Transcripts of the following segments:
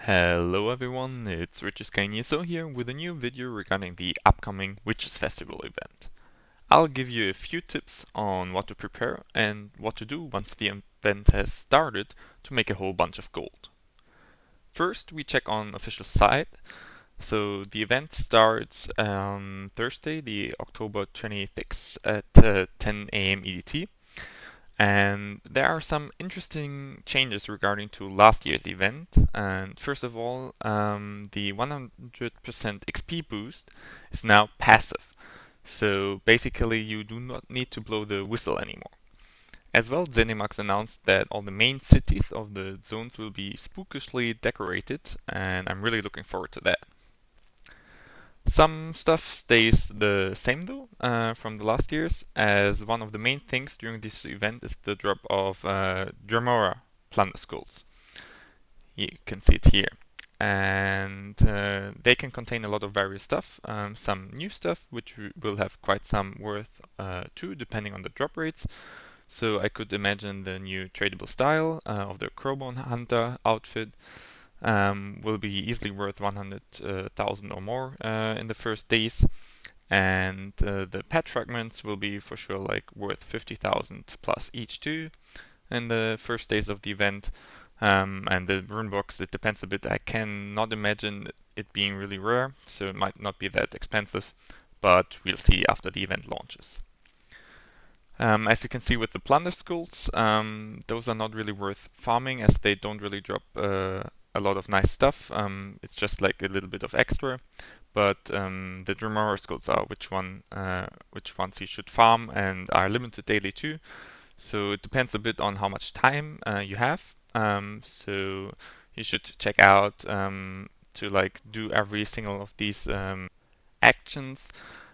Hello everyone, it's ESO here with a new video regarding the upcoming Witches Festival event. I'll give you a few tips on what to prepare and what to do once the event has started to make a whole bunch of gold. First, we check on official site. So the event starts on Thursday, the October 26th at 10 a.m. EDT. And there are some interesting changes regarding to last year's event. And first of all, the 100% XP boost is now passive. So basically, you do not need to blow the whistle anymore. As well, Zenimax announced that all the main cities of the zones will be spookishly decorated, and I'm really looking forward to that. Some stuff stays the same though from the last years, as one of the main things during this event is the drop of Dremora plunder skulls. You can see it here. And they can contain a lot of various stuff, some new stuff which will have quite some worth too, depending on the drop rates. So I could imagine the new tradable style of the Crowbone Hunter outfit will be easily worth 100,000 or more in the first days, and the pet fragments will be for sure like worth 50,000 plus each too in the first days of the event. And the rune box, it depends a bit. I cannot imagine it being really rare, so it might not be that expensive, but we'll see after the event launches. As you can see with the plunder skulls, those are not really worth farming as they don't really drop a lot of nice stuff. It's just like a little bit of extra. But the Dremora skulls are which ones you should farm and are limited daily too. So it depends a bit on how much time you have. So you should check out to like do every single of these actions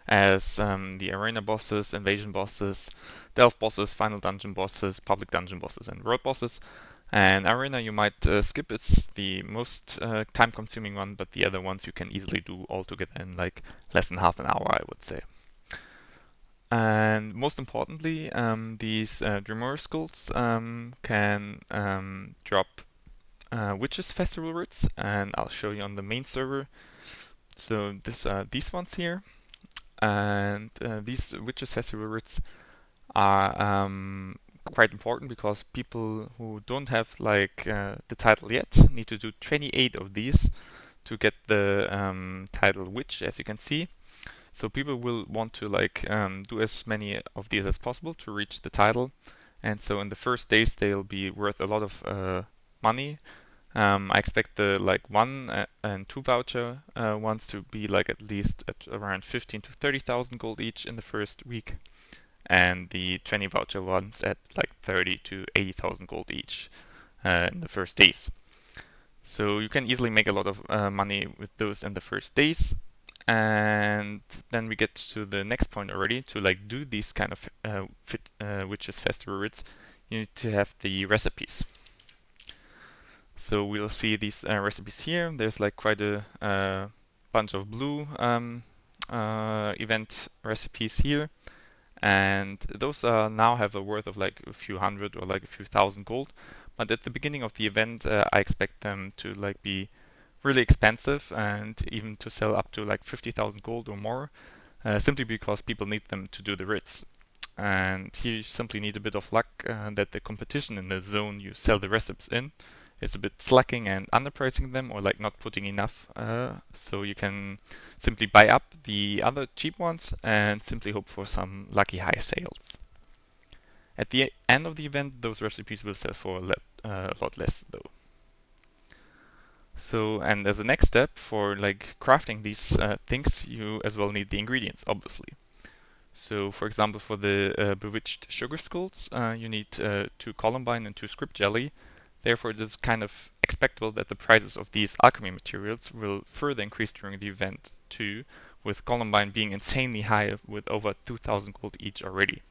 as the arena bosses, invasion bosses, delve bosses, final dungeon bosses, public dungeon bosses, and world bosses. And arena you might skip, it's the most time consuming one, but the other ones you can easily do all together in like less than half an hour, I would say. And most importantly, these Dremora skulls can drop Witches Festival writs, and I'll show you on the main server. So these ones here, and these Witches Festival writs are quite important because people who don't have like the title yet need to do 28 of these to get the title Witch, as you can see. So people will want to like do as many of these as possible to reach the title, and so in the first days they'll be worth a lot of money. I expect the like 1 and 2 voucher ones to be like at least at around 15 to 30,000 gold each in the first week, and the 20 voucher ones at like 30 to 80,000 gold each in the first days. So you can easily make a lot of money with those in the first days. And then we get to the next point already. To like do these kind of witches festival writs, you need to have the recipes. So we'll see these recipes here. There's like quite a bunch of blue event recipes here, and those now have a worth of like a few hundred or like a few thousand gold. But at the beginning of the event, I expect them to like be really expensive and even to sell up to like 50,000 gold or more, simply because people need them to do the writs. And here you simply need a bit of luck that the competition in the zone you sell the recipes in is a bit slacking and underpricing them or like not putting enough. So you can simply buy up the other cheap ones and simply hope for some lucky high sales. At the end of the event, those recipes will sell for a lot less though. So, and as a next step for like crafting these things, you as well need the ingredients, obviously. So, for example, for the bewitched sugar skulls, you need 2 columbine and 2 script jelly. Therefore, it is kind of expectable that the prices of these alchemy materials will further increase during the event too, with columbine being insanely high with over 2,000 gold each already.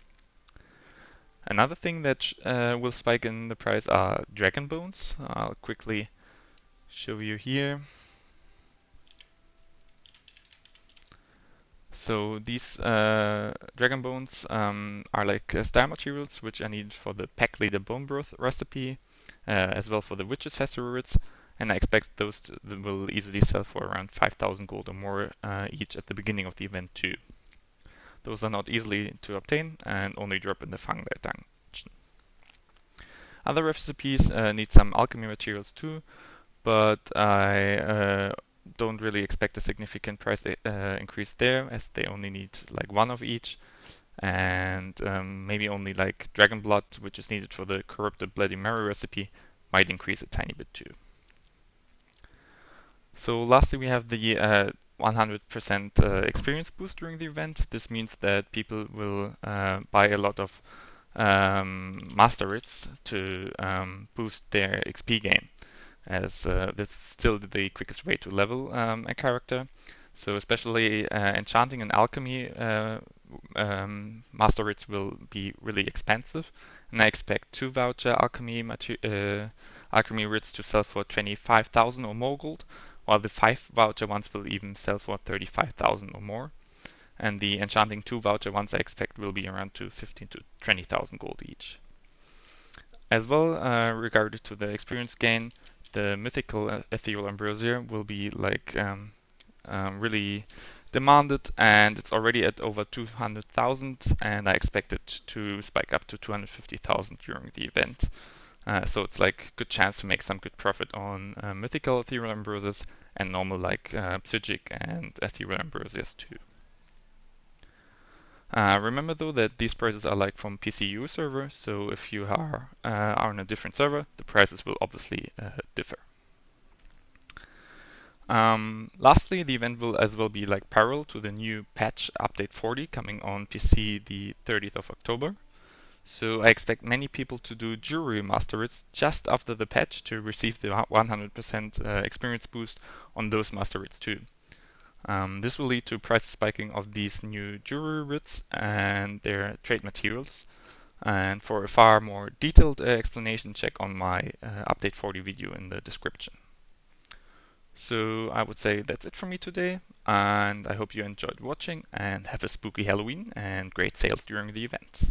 Another thing that will spike in the price are dragon bones. I'll quickly show you here. So these dragon bones are like star materials which I need for the pack leader bone broth recipe, as well for the witches festival writs, and I expect those will easily sell for around 5,000 gold or more each at the beginning of the event too. Those are not easily to obtain and only drop in the Fangreich dungeon. Other recipes need some alchemy materials too, but I don't really expect a significant price increase there, as they only need like one of each, and maybe only like dragon blood, which is needed for the corrupted Bloody Mary recipe, might increase a tiny bit too. So lastly, we have the 100% experience boost during the event. This means that people will buy a lot of master writs to boost their XP gain, as that's still the quickest way to level a character. So especially enchanting and alchemy master writs will be really expensive, and I expect 2 voucher alchemy writs to sell for 25,000 or more gold, while the 5 voucher ones will even sell for 35,000 or more. And the enchanting 2 voucher ones I expect will be around to 15 to 20,000 gold each. As well, regarding to the experience gain, the mythical ethereal ambrosia will be like really demanded, and it's already at over 200,000, and I expect it to spike up to 250,000 during the event. So it's like good chance to make some good profit on mythical ethereal ambrosias and normal like psychic and ethereal ambrosias too. Remember though that these prices are like from PCU server, so if you are on a different server, the prices will obviously differ. Lastly, the event will as well be like parallel to the new patch update 40 coming on PC the 30th of October. So I expect many people to do Jewelry Master-Writs just after the patch to receive the 100% experience boost on those Master-Writs too. This will lead to price spiking of these new jewelry writs and their trade materials. And for a far more detailed explanation, check on my update 40 video in the description. So I would say that's it from me today, and I hope you enjoyed watching and have a spooky Halloween and great sales during the event.